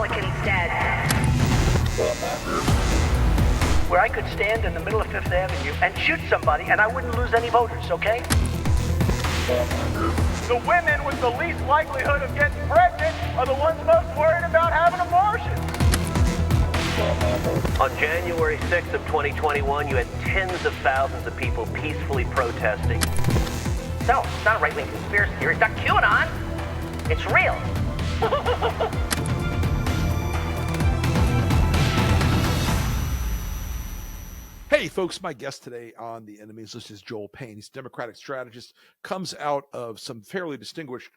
Republicans dead. Where I could stand in the middle of Fifth Avenue and shoot somebody and I wouldn't lose any voters, okay? The women with the least likelihood of getting pregnant are the ones most worried about having abortions. On January 6th of 2021, you had tens of thousands of people peacefully protesting. No, it's not a right-wing conspiracy theory. It's not QAnon. It's real. Hey, folks, my guest today on The Enemies List is Joel Payne. He's a Democratic strategist, comes out of some fairly distinguished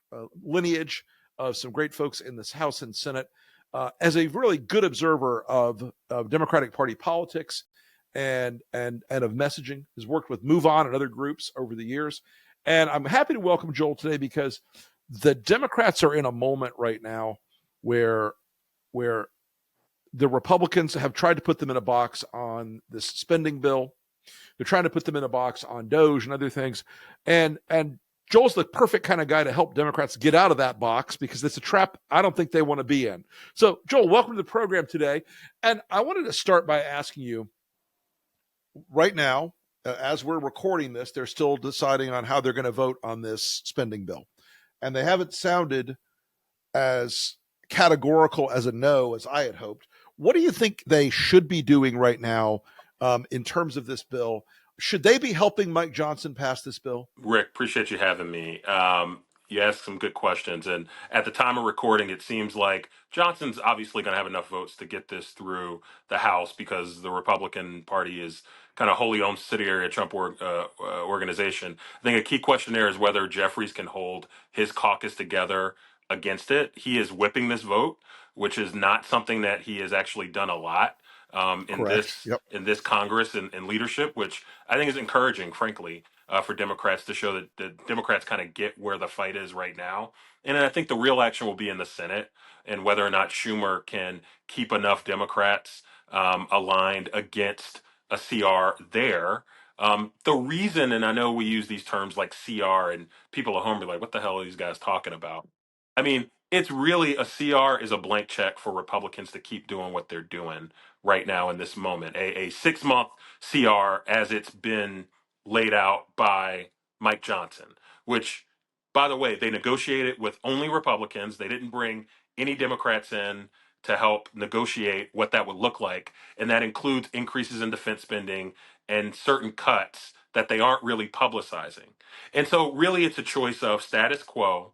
lineage of some great folks in this House and Senate, as a really good observer of Democratic Party politics and of messaging. Has worked with Move On and other groups over the years. And I'm happy to welcome Joel today because the Democrats are in a moment right now where the Republicans have tried to put them in a box on this spending bill. They're trying to put them in a box on DOGE and other things. And Joel's the perfect kind of guy to help Democrats get out of that box because it's a trap I don't think they want to be in. So, Joel, welcome to the program today. And I wanted to start by asking you, right now, as we're recording this, they're still deciding on how they're going to vote on this spending bill. And they haven't sounded as categorical as a no as I had hoped. What do you think they should be doing right now in terms of this bill? Should they be helping Mike Johnson pass this bill? Rick, appreciate you having me. You asked some good questions. And at the time of recording, it seems like Johnson's obviously going to have enough votes to get this through the House because the Republican Party is kind of wholly owned subsidiary of Trump organization. I think a key question there is whether Jeffries can hold his caucus together against it. He is whipping this vote, which is not something that he has actually done a lot in this Congress and leadership, which I think is encouraging, frankly, for Democrats to show that the Democrats kind of get where the fight is right now. And I think the real action will be in the Senate and whether or not Schumer can keep enough Democrats aligned against a CR there. The reason, and I know we use these terms like CR and people at home are like, what the hell are these guys talking about? I mean, it's really a CR is a blank check for Republicans to keep doing what they're doing right now in this moment. A 6-month CR as it's been laid out by Mike Johnson, which, by the way, they negotiated with only Republicans. They didn't bring any Democrats in to help negotiate what that would look like. And that includes increases in defense spending and certain cuts that they aren't really publicizing. And so really it's a choice of status quo,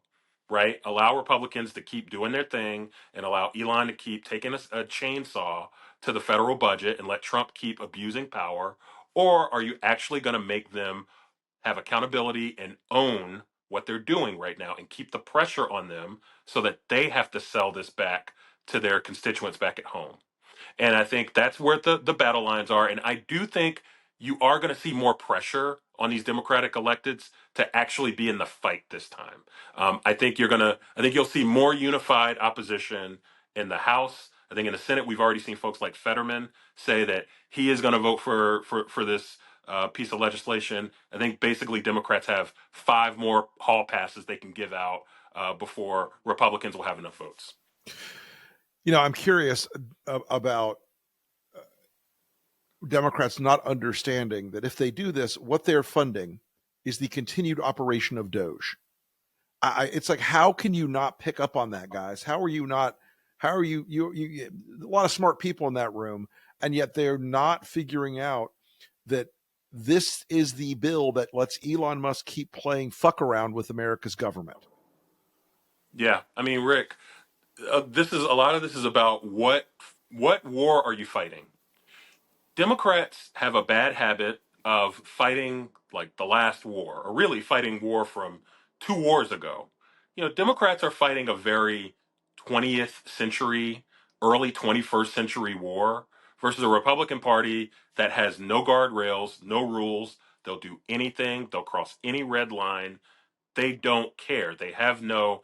right? Allow Republicans to keep doing their thing and allow Elon to keep taking a chainsaw to the federal budget and let Trump keep abusing power. Or are you actually going to make them have accountability and own what they're doing right now and keep the pressure on them so that they have to sell this back to their constituents back at home? And I think that's where the battle lines are. And I do think you are going to see more pressure on these Democratic electeds to actually be in the fight this time. I think you'll see more unified opposition in the House. I think in the Senate, we've already seen folks like Fetterman say that he is going to vote for this piece of legislation. I think basically Democrats have 5 more hall passes they can give out before Republicans will have enough votes. You know, I'm curious about Democrats not understanding that if they do this, what they're funding is the continued operation of DOGE. It's like, how can you not pick up on that, guys? How are you a lot of smart people in that room, and yet they're not figuring out that this is the bill that lets Elon Musk keep playing fuck around with America's government. Yeah, I mean, Rick, a lot of this is about what war are you fighting? Democrats have a bad habit of fighting like the last war, or really fighting war from 2 wars ago. You know, Democrats are fighting a very 20th century, early 21st century war versus a Republican Party that has no guardrails, no rules. They'll do anything. They'll cross any red line. They don't care. They have no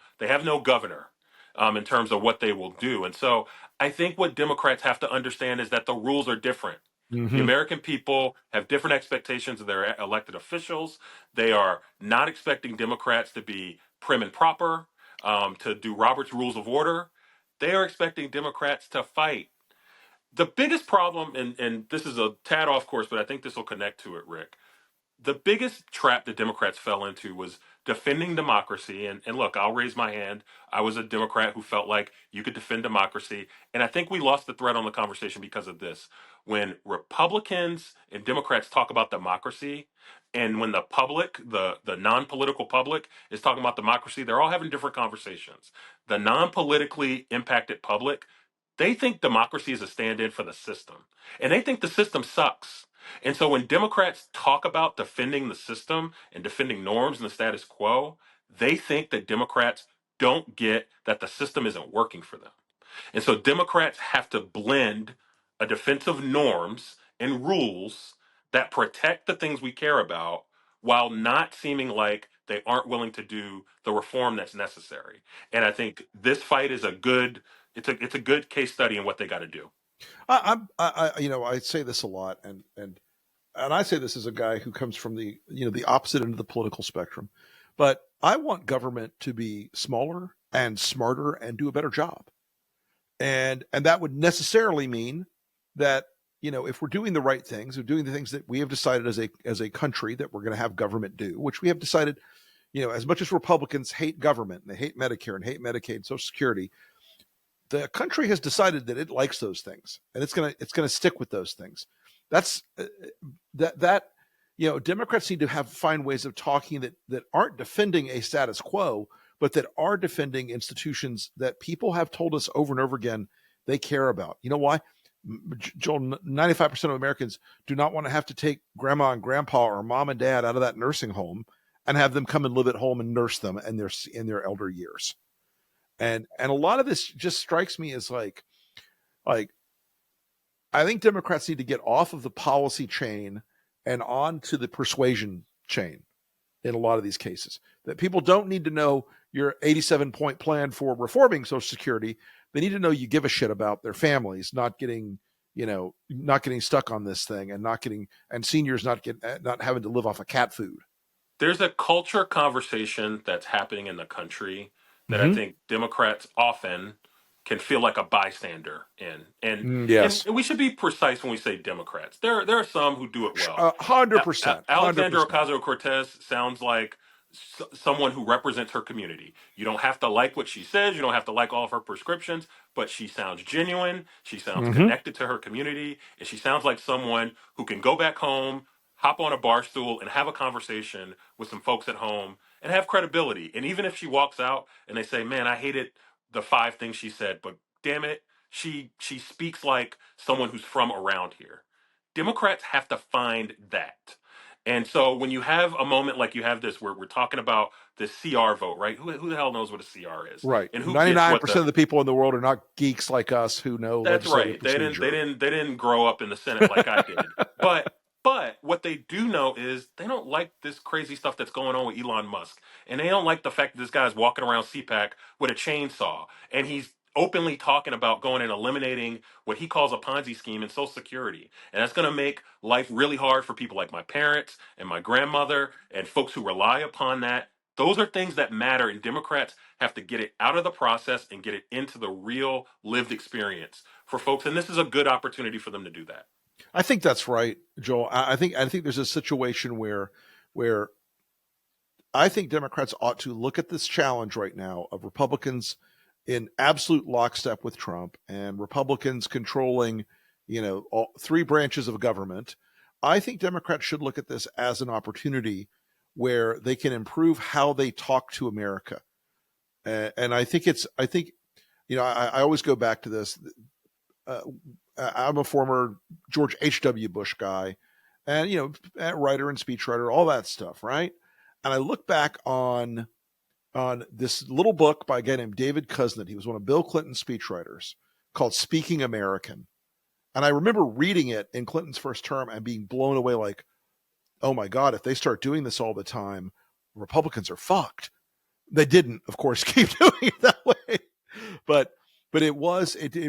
governor in terms of what they will do. And so I think what Democrats have to understand is that the rules are different. The American people have different expectations of their elected officials. They are not expecting Democrats to be prim and proper, to do Robert's Rules of Order. They are expecting Democrats to fight. The biggest problem, and this is a tad off course, but I think this will connect to it, Rick. The biggest trap that Democrats fell into was defending democracy. And look, I'll raise my hand. I was a Democrat who felt like you could defend democracy. And I think we lost the thread on the conversation because of this. When Republicans and Democrats talk about democracy, and when the public, the non-political public, is talking about democracy, they're all having different conversations. The non-politically impacted public, they think democracy is a stand-in for the system. And they think the system sucks. And so when Democrats talk about defending the system and defending norms and the status quo, they think that Democrats don't get that the system isn't working for them. And so Democrats have to blend a defense of norms and rules that protect the things we care about while not seeming like they aren't willing to do the reform that's necessary. And I think this fight is a good it's a good case study in what they got to do. I say this a lot, and I say this as a guy who comes from the opposite end of the political spectrum, but I want government to be smaller and smarter and do a better job, and that would necessarily mean that if we're doing the right things, we're doing the things that we have decided as a country that we're going to have government do, which we have decided, as much as Republicans hate government and they hate Medicare and hate Medicaid and Social Security, the country has decided that it likes those things, and it's gonna stick with those things. That's Democrats need to find ways of talking that aren't defending a status quo, but that are defending institutions that people have told us over and over again they care about. You know why? Joel, 95% of Americans do not want to have to take grandma and grandpa or mom and dad out of that nursing home and have them come and live at home and nurse them in their elder years. And a lot of this just strikes me as like I think Democrats need to get off of the policy chain and on to the persuasion chain in a lot of these cases. That people don't need to know your 87-point plan for reforming Social Security. They need to know you give a shit about their families not getting stuck on this thing and seniors not having to live off of cat food. There's a culture conversation that's happening in the country that I think Democrats often can feel like a bystander in. And, yes. And we should be precise when we say Democrats. There are some who do it well. 100%. Alexandria Ocasio-Cortez sounds like someone who represents her community. You don't have to like what she says. You don't have to like all of her prescriptions, but she sounds genuine. She sounds connected to her community. And she sounds like someone who can go back home, hop on a bar stool, and have a conversation with some folks at home and have credibility. And even if she walks out and they say, man, I hated the 5 things she said, but damn it, she speaks like someone who's from around here. Democrats have to find that. And so when you have a moment like you have this, where we're talking about the CR vote, right? Who the hell knows what a CR is? Right. And who 99% of the people in the world are not geeks like us who know. That's right. They didn't grow up in the Senate like I did. But what they do know is they don't like this crazy stuff that's going on with Elon Musk. And they don't like the fact that this guy's walking around CPAC with a chainsaw. And he's openly talking about going and eliminating what he calls a Ponzi scheme in Social Security. And that's going to make life really hard for people like my parents and my grandmother and folks who rely upon that. Those are things that matter, and Democrats have to get it out of the process and get it into the real lived experience for folks. And this is a good opportunity for them to do that. I think that's right, Joel. I think there's a situation where I think Democrats ought to look at this challenge right now of Republicans in absolute lockstep with Trump and Republicans controlling, all 3 branches of government. I think Democrats should look at this as an opportunity where they can improve how they talk to America. And I think I always go back to this. I'm a former George H.W. Bush guy and, writer and speechwriter, all that stuff. Right. And I look back on this little book by a guy named David Kuznets. He was one of Bill Clinton's speechwriters, called Speaking American. And I remember reading it in Clinton's first term and being blown away like, oh my God, if they start doing this all the time, Republicans are fucked. They didn't, of course, keep doing it that way. But it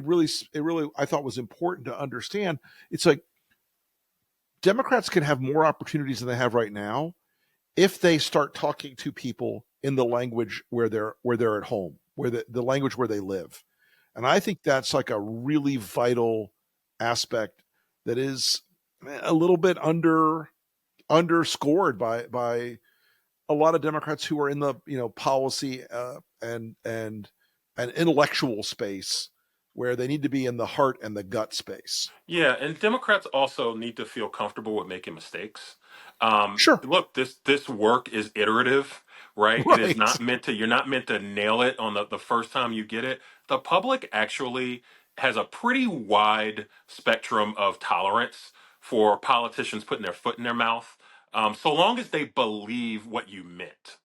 really, I thought was important to understand. It's like Democrats can have more opportunities than they have right now if they start talking to people in the language where they're at home, where the language where they live. And I think that's like a really vital aspect that is a little bit underscored by a lot of Democrats who are in the policy and intellectual space where they need to be in the heart and the gut space. Yeah, and Democrats also need to feel comfortable with making mistakes. Sure. Look, this work is iterative, right? It is Right. not meant to. You're not meant to nail it on the first time you get it. The public actually has a pretty wide spectrum of tolerance for politicians putting their foot in their mouth, so long as they believe what you meant.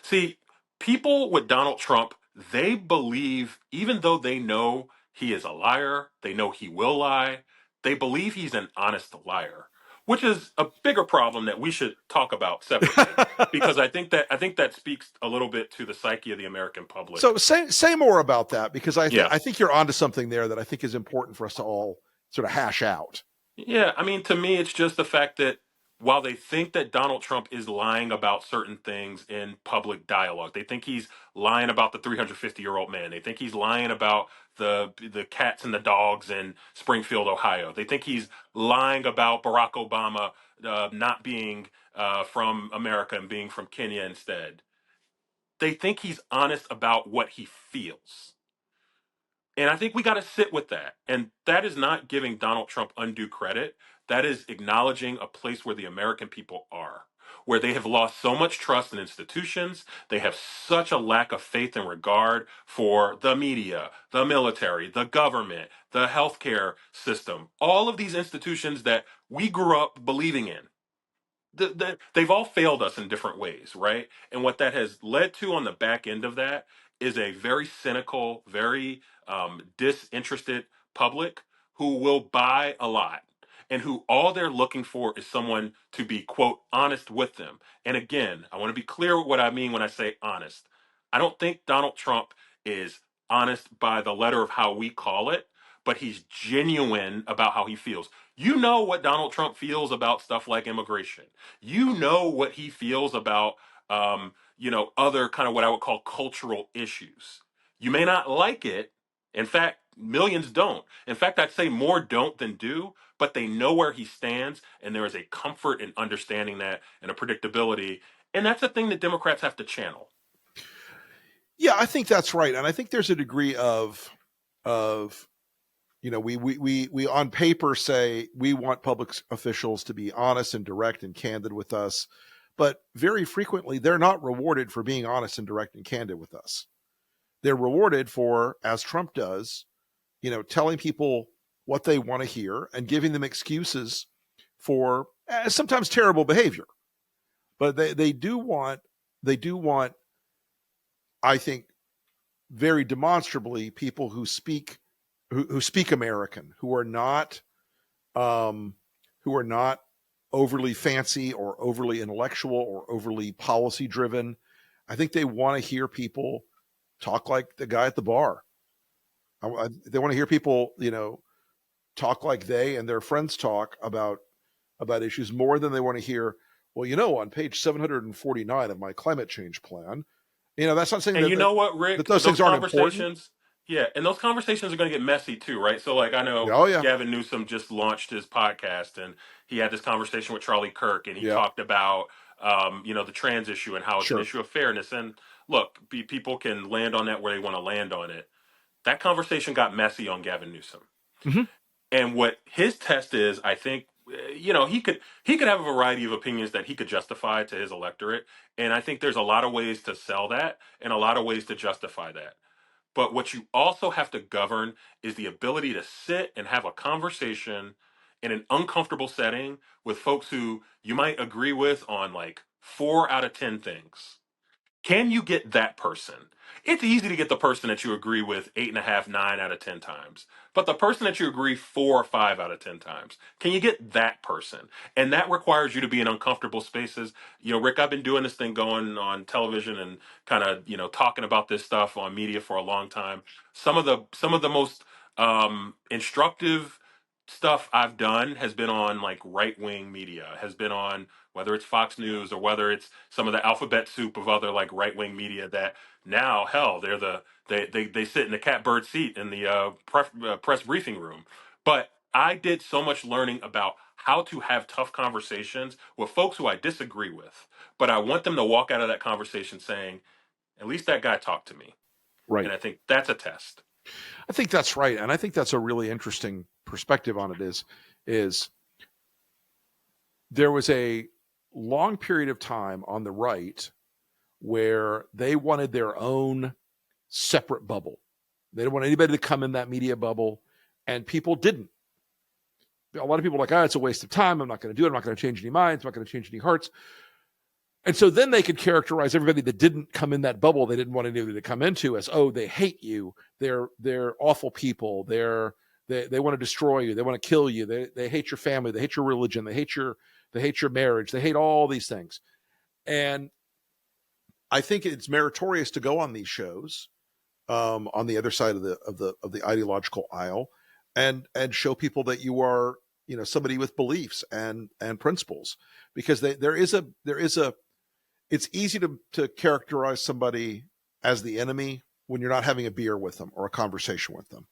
See, people with Donald Trump, they believe, even though they know he is a liar, they know he will lie, they believe he's an honest liar, which is a bigger problem that we should talk about separately. Because I think that speaks a little bit to the psyche of the American public. So say more about that, because Yeah. I think you're onto something there that I think is important for us to all sort of hash out. Yeah, I mean, to me, it's just the fact that while they think that Donald Trump is lying about certain things in public dialogue, they think he's lying about the 350-year-old man. They think he's lying about the cats and the dogs in Springfield, Ohio. They think he's lying about Barack Obama not being from America and being from Kenya instead. They think he's honest about what he feels. And I think we got to sit with that. And that is not giving Donald Trump undue credit. That is acknowledging a place where the American people are, where they have lost so much trust in institutions. They have such a lack of faith and regard for the media, the military, the government, the healthcare system, all of these institutions that we grew up believing in. They've all failed us in different ways, right? And what that has led to on the back end of that is a very cynical, very disinterested public who will buy a lot and who all they're looking for is someone to be, quote, honest with them. And again, I want to be clear with what I mean when I say honest. I don't think Donald Trump is honest by the letter of how we call it, but he's genuine about how he feels. You know what Donald Trump feels about stuff like immigration. You know what he feels about, other kind of what I would call cultural issues. You may not like it. In fact, millions don't. In fact, I'd say more don't than do, but they know where he stands, and there is a comfort in understanding that and a predictability. And that's a thing that Democrats have to channel. Yeah, I think that's right. And I think there's a degree of we on paper say we want public officials to be honest and direct and candid with us, but very frequently they're not rewarded for being honest and direct and candid with us. They're rewarded for, as Trump does, telling people what they want to hear and giving them excuses for sometimes terrible behavior. But they do want, I think, very demonstrably, people who speak American, who are not overly fancy or overly intellectual or overly policy driven. I think they want to hear people talk like the guy at the bar. They want to hear people, talk like they and their friends talk about issues more than they want to hear, well, on page 749 of my climate change plan, that's not saying And that, you know what, Rick? that those things aren't important. Yeah, and those conversations are going to get messy too, right? So, like, I know Oh, yeah. Gavin Newsom just launched his podcast, and he had this conversation with Charlie Kirk, and he Yeah. talked about, the trans issue and how it's Sure. an issue of fairness. And look, people can land on that where they want to land on it. That conversation got messy on Gavin Newsom. Mhm. And what his test is, I think, he could have a variety of opinions that he could justify to his electorate, and I think there's a lot of ways to sell that and a lot of ways to justify that. But what you also have to govern is the ability to sit and have a conversation in an uncomfortable setting with folks who you might agree with on like 4 out of 10 things. Can you get that person? It's easy to get the person that you agree with 8.5, 9 out of 10 times. But the person that you agree 4 or 5 out of 10 times, can you get that person? And that requires you to be in uncomfortable spaces. Rick, I've been doing this thing going on television and kind of, talking about this stuff on media for a long time. Some of the most instructive stuff I've done has been on like right wing media, has been on whether it's Fox News or whether it's some of the alphabet soup of other like right wing media that now, hell, they're the They sit in the catbird seat in the press briefing room. But I did so much learning about how to have tough conversations with folks who I disagree with. But I want them to walk out of that conversation saying, at least that guy talked to me. Right. And I think that's a test. I think that's right. And I think that's a really interesting perspective on it is there was a long period of time on the right where they wanted their own separate bubble. They didn't want anybody to come in that media bubble, and people didn't. A lot of people were like, it's a waste of time. I'm not going to do it. I'm not going to change any minds. I'm not going to change any hearts. And so then they could characterize everybody that didn't come in that bubble they didn't want anybody to come into as, they hate you. They're awful people. They want to destroy you. They want to kill you. They hate your family. They hate your religion. They hate your marriage. They hate all these things. And I think it's meritorious to go on these shows on the other side of the ideological aisle and show people that you are, somebody with beliefs and principles, because it's easy to characterize somebody as the enemy when you're not having a beer with them or a conversation with them.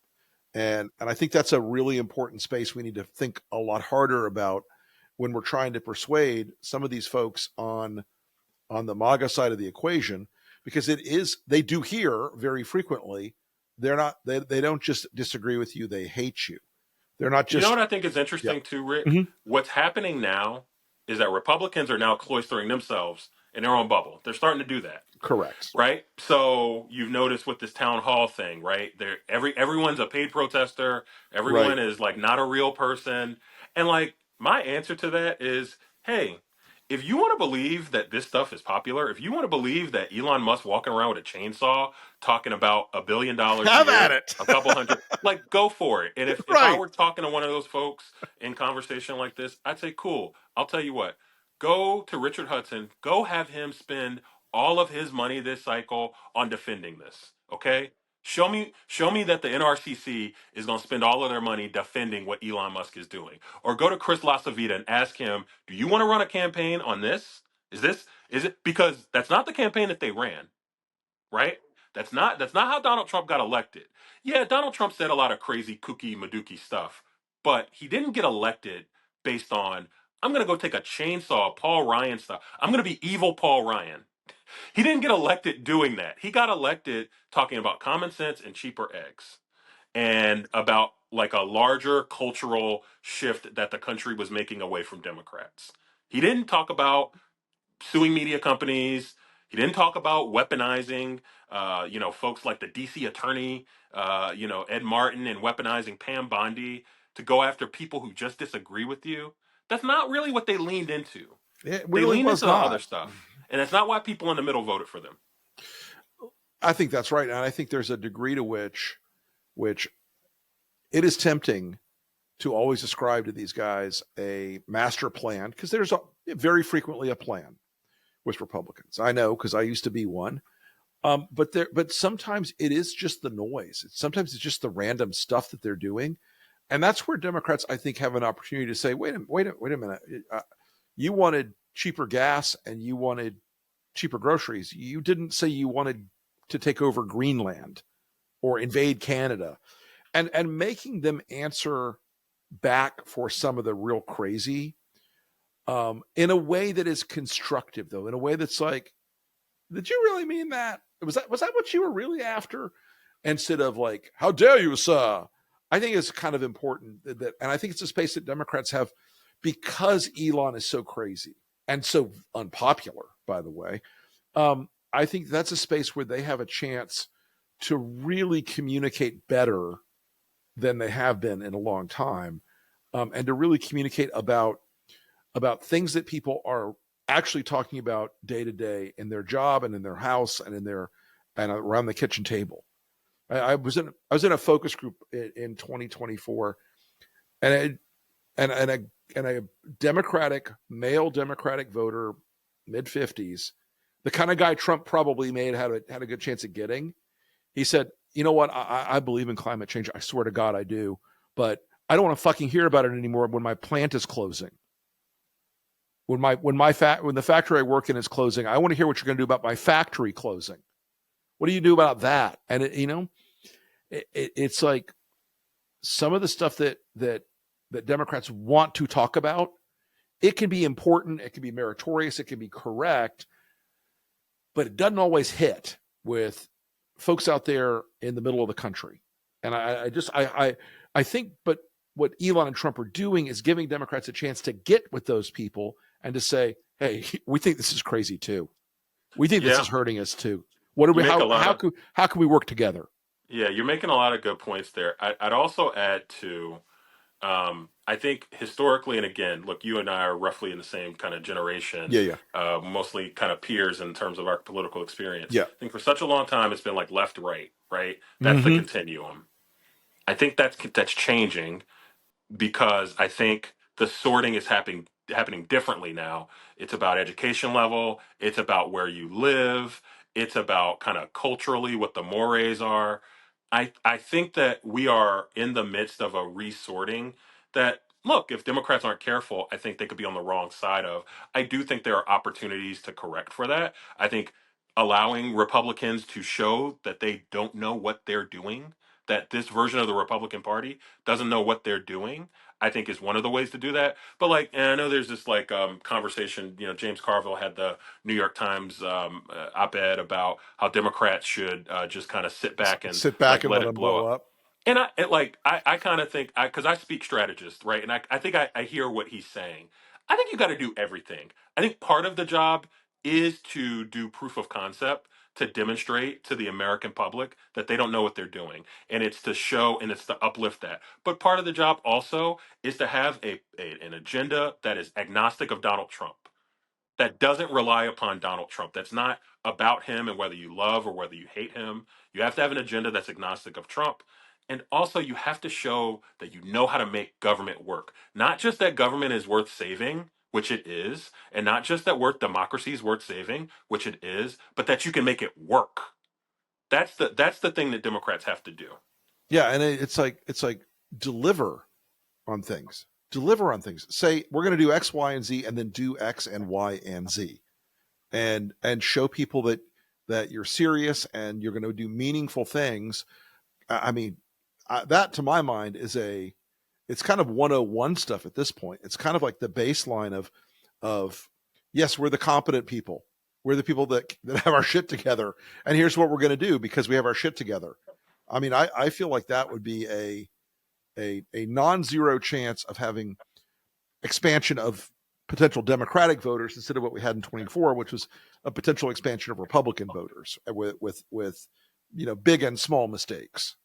And I think that's a really important space we need to think a lot harder about when we're trying to persuade some of these folks on the MAGA side of the equation, because they do hear very frequently, they don't just disagree with you, they hate you. They're not just. You know what I think is interesting too, Rick? Mm-hmm. What's happening now is that Republicans are now cloistering themselves in their own bubble. They're starting to do that. Correct. Right? So you've noticed with this town hall thing, right? Everyone's a paid protester. Everyone is like not a real person. And like my answer to that is, hey, if you want to believe that this stuff is popular, if you want to believe that Elon Musk walking around with a chainsaw talking about $1 billion have a year, at it. a couple hundred, like go for it. And if I were talking to one of those folks in conversation like this, I'd say, cool. I'll tell you what, go to Richard Hudson, go have him spend all of his money this cycle on defending this. Okay? Show me that the NRCC is going to spend all of their money defending what Elon Musk is doing. Or go to Chris LaCivita and ask him, do you want to run a campaign on this? Is it because that's not the campaign that they ran, right? That's not how Donald Trump got elected. Yeah, Donald Trump said a lot of crazy kooky Maduki stuff, but he didn't get elected based on, I'm going to go take a chainsaw Paul Ryan stuff. I'm going to be evil Paul Ryan. He didn't get elected doing that. He got elected talking about common sense and cheaper eggs and about like a larger cultural shift that the country was making away from Democrats. He didn't talk about suing media companies. He didn't talk about weaponizing, folks like the DC attorney, Ed Martin, and weaponizing Pam Bondi to go after people who just disagree with you. That's not really what they leaned into. It really leaned was into not. the other stuff. And that's not why people in the middle voted for them. I think that's right. And I think there's a degree to which it is tempting to always ascribe to these guys a master plan, because there's very frequently a plan with Republicans. I know, because I used to be one. But sometimes it is just the noise. Sometimes it's just the random stuff that they're doing. And that's where Democrats, I think, have an opportunity to say, wait a minute. You wanted cheaper gas and you wanted cheaper groceries. You didn't say you wanted to take over Greenland or invade Canada, and making them answer back for some of the real crazy in a way that is constructive, though, in a way that's like, did you really mean that? Was that what you were really after? Instead of like, how dare you, sir? I think it's kind of important that, and I think it's a space that Democrats have, because Elon is so crazy and so unpopular, by the way. I think that's a space where they have a chance to really communicate better than they have been in a long time, and to really communicate about things that people are actually talking about day to day in their job and in their house and and around the kitchen table. I was in a focus group in 2024, and a male Democratic voter, mid-50s, the kind of guy Trump probably had a good chance of getting. He said, you know what? I believe in climate change. I swear to God I do. But I don't want to fucking hear about it anymore when my plant is closing. When the factory I work in is closing, I want to hear what you're going to do about my factory closing. What do you do about that? And it's like some of the stuff that Democrats want to talk about. It can be important, it can be meritorious, it can be correct, but it doesn't always hit with folks out there in the middle of the country. And I think, but what Elon and Trump are doing is giving Democrats a chance to get with those people and to say, hey, we think this is crazy too. We think this is hurting us too. What do we? How can we work together? Yeah, you're making a lot of good points there. I'd also add to, I think historically, and again, look, you and I are roughly in the same kind of generation. Yeah. Mostly kind of peers in terms of our political experience. Yeah. I think for such a long time, it's been like left, right. That's the continuum. I think that's changing, because I think the sorting is happening differently now. It's about education level. It's about where you live. It's about kind of culturally what the mores are. I think that we are in the midst of a resorting that, look, if Democrats aren't careful, I think they could be on the wrong side of. I do think there are opportunities to correct for that. I think allowing Republicans to show that they don't know what they're doing, that this version of the Republican Party doesn't know what they're doing, I think is one of the ways to do that. But like, and I know there's this like conversation. James Carville had the New York Times op-ed about how Democrats should just kind of sit back and like and let let it them blow blow up. up. And I kind of think, because I speak strategist, right? And I think I hear what he's saying. I think you got to do everything. I think part of the job is to do proof of concept, to demonstrate to the American public that they don't know what they're doing. And it's to show and it's to uplift that. But part of the job also is to have an agenda that is agnostic of Donald Trump, that doesn't rely upon Donald Trump. That's not about him and whether you love or whether you hate him. You have to have an agenda that's agnostic of Trump. And also, you have to show that you know how to make government work. Not just that government is worth saving, which it is, and not just that democracy is worth saving, which it is, but that you can make it work. That's the thing that Democrats have to do. Yeah, and it's like deliver on things. Deliver on things. Say we're going to do X, Y, and Z, and then do X and Y and Z, and show people that you're serious and you're going to do meaningful things. I mean, that to my mind it's kind of 101 stuff at this point. It's kind of like the baseline of yes, we're the competent people. We're the people that have our shit together, and here's what we're going to do because we have our shit together. I mean, I feel like that would be a non-zero chance of having expansion of potential Democratic voters instead of what we had in 24, which was a potential expansion of Republican voters with big and small mistakes.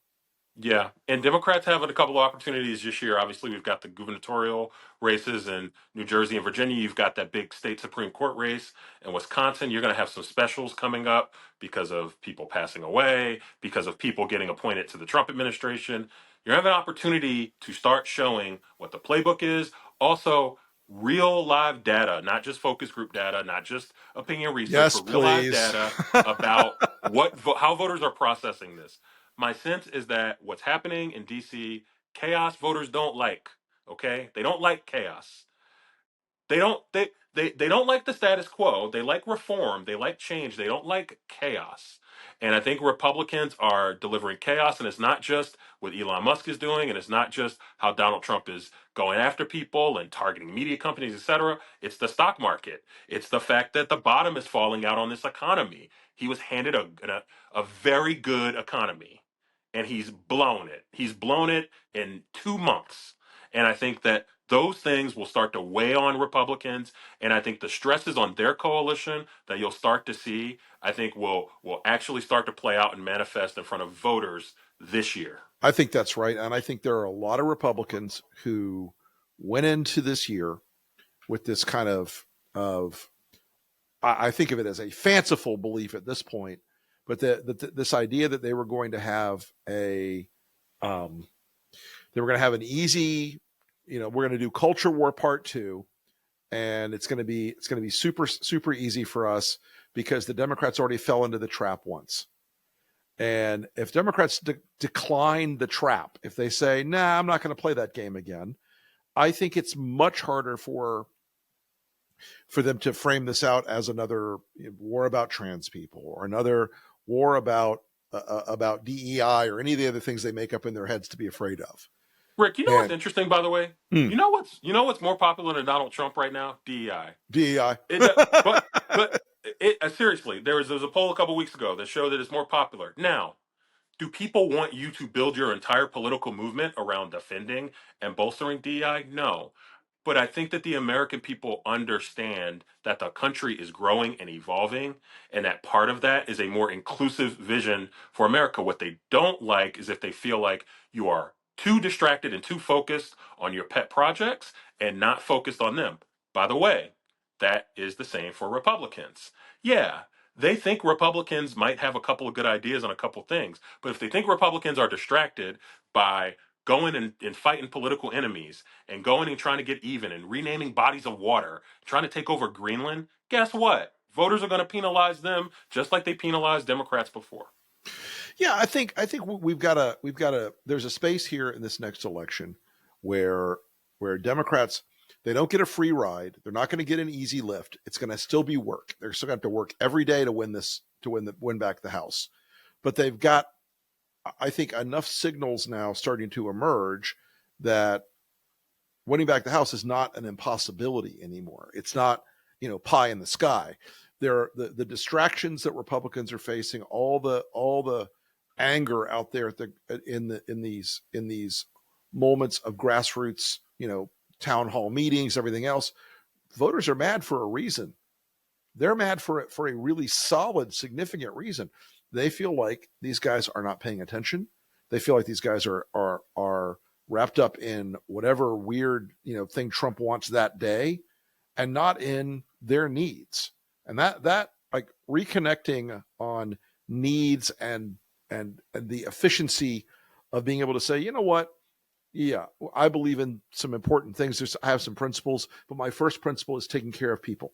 Yeah, and Democrats have a couple of opportunities this year. Obviously, we've got the gubernatorial races in New Jersey and Virginia. You've got that big state Supreme Court race in Wisconsin. You're going to have some specials coming up because of people passing away, because of people getting appointed to the Trump administration. You're having an opportunity to start showing what the playbook is. Also, real live data, not just focus group data, not just opinion research, Yes, but real live please. data about how voters are processing this. My sense is that what's happening in DC, chaos voters don't like. Okay, they don't like chaos. They don't like the status quo. They like reform. They like change. They don't like chaos. And I think Republicans are delivering chaos, and it's not just what Elon Musk is doing, and it's not just how Donald Trump is going after people and targeting media companies, etc. It's the stock market. It's the fact that the bottom is falling out on this economy. He was handed a very good economy, and he's blown it. He's blown it in 2 months. And I think that those things will start to weigh on Republicans. And I think the stresses on their coalition that you'll start to see, I think will actually start to play out and manifest in front of voters this year. I think that's right. And I think there are a lot of Republicans who went into this year with this kind of I think of it as a fanciful belief at this point, but this idea that they were going to have an easy, we're going to do culture war part 2, and it's going to be super, super easy for us because the Democrats already fell into the trap once. And if Democrats decline the trap, if they say, nah, I'm not going to play that game again, I think it's much harder for them to frame this out as another war about trans people or another or about DEI or any of the other things they make up in their heads to be afraid of. Rick, you know what's And interesting, by the way? You know what's more popular than Donald Trump right now? DEI. DEI. But seriously, there was a poll a couple weeks ago that showed that it's more popular now. Do people want you to build your entire political movement around defending and bolstering DEI? No. But I think that the American people understand that the country is growing and evolving, and that part of that is a more inclusive vision for America. What they don't like is if they feel like you are too distracted and too focused on your pet projects and not focused on them. By the way, that is the same for Republicans. Yeah, they think Republicans might have a couple of good ideas on a couple things, but if they think Republicans are distracted by going and fighting political enemies and going and trying to get even and renaming bodies of water, trying to take over Greenland, guess what? Voters are going to penalize them just like they penalized Democrats before. Yeah, I think we've got to there's a space here in this next election where Democrats, they don't get a free ride. They're not going to get an easy lift. It's going to still be work. They're still going to have to work every day to win back the House. But they've got, I think, enough signals now starting to emerge that winning back the House is not an impossibility anymore. It's not, pie in the sky. There are the distractions that Republicans are facing, all the anger out there in these moments of grassroots, town hall meetings, everything else. Voters are mad for a reason. They're mad for a really solid, significant reason. They feel like these guys are not paying attention. They feel like these guys are wrapped up in whatever weird, thing Trump wants that day, and not in their needs. And that like reconnecting on needs and the efficiency of being able to say, you know what? Yeah, I believe in some important things. I have some principles, but my first principle is taking care of people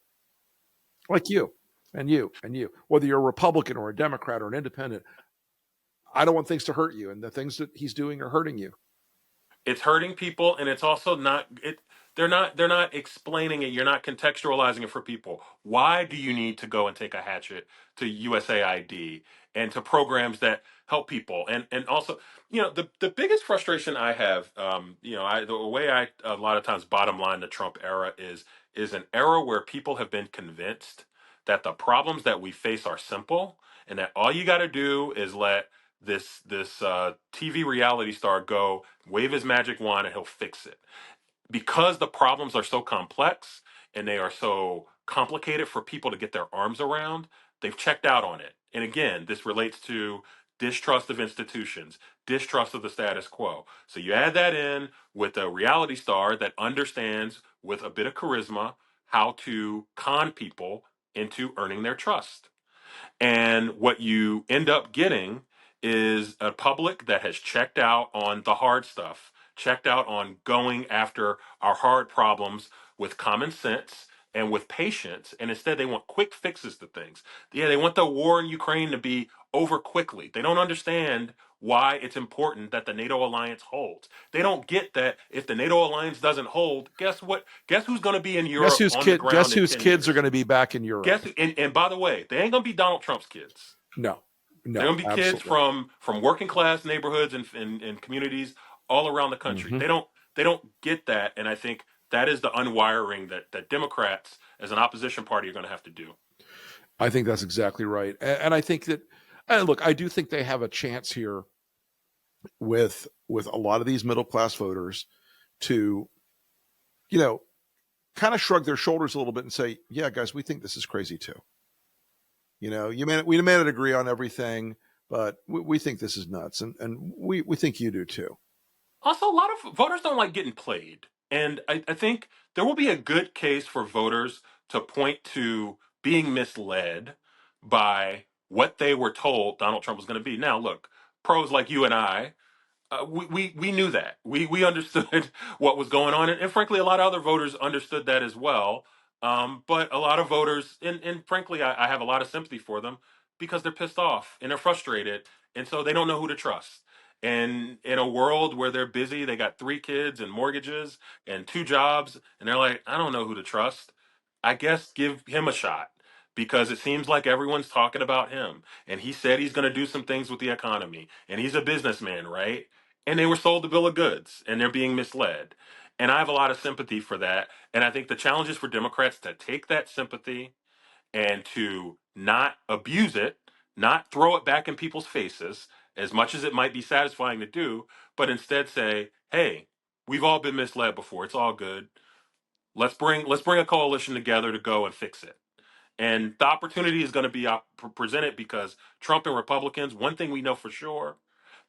like you and you and you, whether you're a Republican or a Democrat or an independent. I don't want things to hurt you, and the things that he's doing are hurting you. It's hurting people, and it's also not it. They're not explaining it. You're not contextualizing it for people. Why do you need to go and take a hatchet to USAID and to programs that help people? And also, the biggest frustration I have, the way I a lot of times bottom line the Trump era is an era where people have been convinced that the problems that we face are simple, and that all you got to do is let this TV reality star go wave his magic wand and he'll fix it. Because the problems are so complex and they are so complicated for people to get their arms around, they've checked out on it. And again, this relates to distrust of institutions, distrust of the status quo. So you add that in with a reality star that understands with a bit of charisma how to con people into earning their trust. And what you end up getting is a public that has checked out on the hard stuff, checked out on going after our hard problems with common sense and with patience. And instead, they want quick fixes to things. Yeah, they want the war in Ukraine to be over quickly. They don't understand why it's important that the NATO alliance holds. They don't get that if the NATO alliance doesn't hold, guess what? Guess who's going to be in Europe on the ground? Guess whose kids are going to be back in Europe? And by the way, they ain't going to be Donald Trump's kids. No, they're going to be kids from working class neighborhoods and communities all around the country. Mm-hmm. They don't get that, and I think that is the unwiring that Democrats as an opposition party are going to have to do. I think that's exactly right, and I think that look, I do think they have a chance here with a lot of these middle class voters to, kind of shrug their shoulders a little bit and say, yeah, guys, we think this is crazy too. We may not agree on everything, but we think this is nuts, and we think you do too. Also, a lot of voters don't like getting played. And I think there will be a good case for voters to point to being misled by what they were told Donald Trump was going to be. Now, look, pros like you and I, we knew that. We understood what was going on. And frankly, a lot of other voters understood that as well. But a lot of voters, and frankly, I have a lot of sympathy for them because they're pissed off and they're frustrated. And so they don't know who to trust. And in a world where they're busy, they got 3 kids and mortgages and 2 jobs, and they're like, I don't know who to trust. I guess give him a shot because it seems like everyone's talking about him. And he said he's going to do some things with the economy. And he's a businessman, right? And they were sold the bill of goods and they're being misled. And I have a lot of sympathy for that. And I think the challenge is for Democrats to take that sympathy and to not abuse it, not throw it back in people's faces, as much as it might be satisfying to do, but instead say, hey, we've all been misled before. It's all good. Let's bring a coalition together to go and fix it. And the opportunity is going to be presented because Trump and Republicans, one thing we know for sure,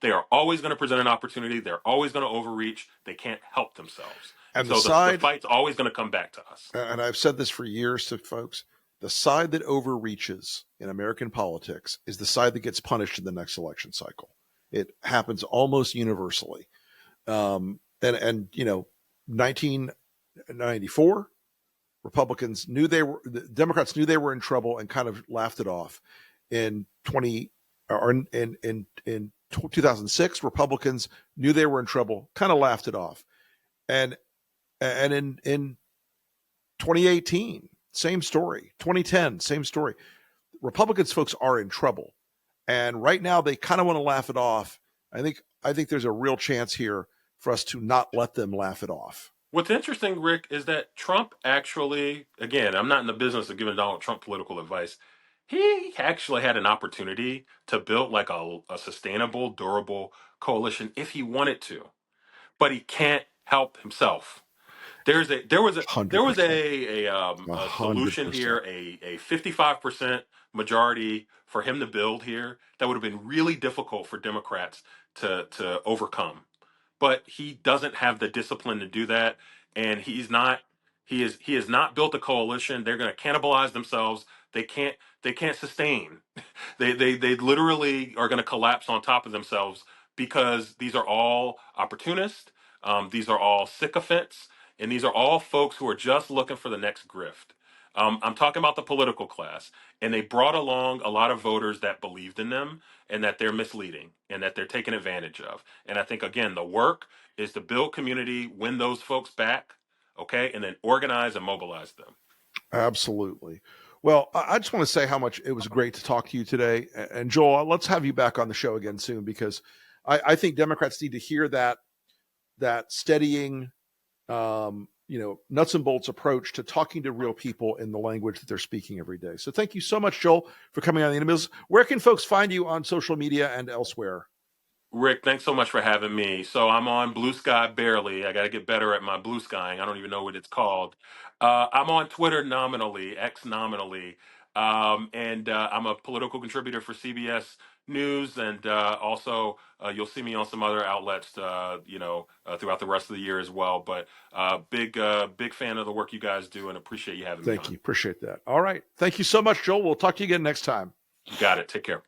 they are always going to present an opportunity. They're always going to overreach. They can't help themselves. And so the fight's always going to come back to us. And I've said this for years to folks, the side that overreaches in American politics is the side that gets punished in the next election cycle. It happens almost universally. And 1994, the Democrats knew they were in trouble and kind of laughed it off. In 2006, Republicans knew they were in trouble, kind of laughed it off. And in 2018, same story. 2010, same story. Republicans, folks, are in trouble. And right now they kind of want to laugh it off. I think there's a real chance here for us to not let them laugh it off. What's interesting, Rick, is that Trump actually, again, I'm not in the business of giving Donald Trump political advice. He actually had an opportunity to build like a sustainable, durable coalition if he wanted to, but he can't help himself. There was a solution here, a 55% majority for him to build here that would have been really difficult for Democrats to overcome. But he doesn't have the discipline to do that, and he has not built a coalition. They're going to cannibalize themselves. They can't sustain. They literally are going to collapse on top of themselves because these are all opportunists. These are all sycophants. And these are all folks who are just looking for the next grift. I'm talking about the political class. And they brought along a lot of voters that believed in them and that they're misleading and that they're taken advantage of. And I think, again, the work is to build community, win those folks back, okay, and then organize and mobilize them. Absolutely. Well, I just want to say how much it was great to talk to you today. And Joel, let's have you back on the show again soon, because I think Democrats need to hear that steadying, nuts and bolts approach to talking to real people in the language that they're speaking every day. So thank you so much, Joel, for coming on the Enemies. Where can folks find you on social media and elsewhere? Rick, thanks so much for having me. So I'm on Blue Sky barely. I got to get better at my blue skying. I don't even know what it's called. I'm on Twitter nominally, X nominally, and I'm a political contributor for CBS News, and also you'll see me on some other outlets, throughout the rest of the year as well. But big fan of the work you guys do, and appreciate you having me on. Thank you. Appreciate that. All right. Thank you so much, Joel. We'll talk to you again next time. You got it. Take care.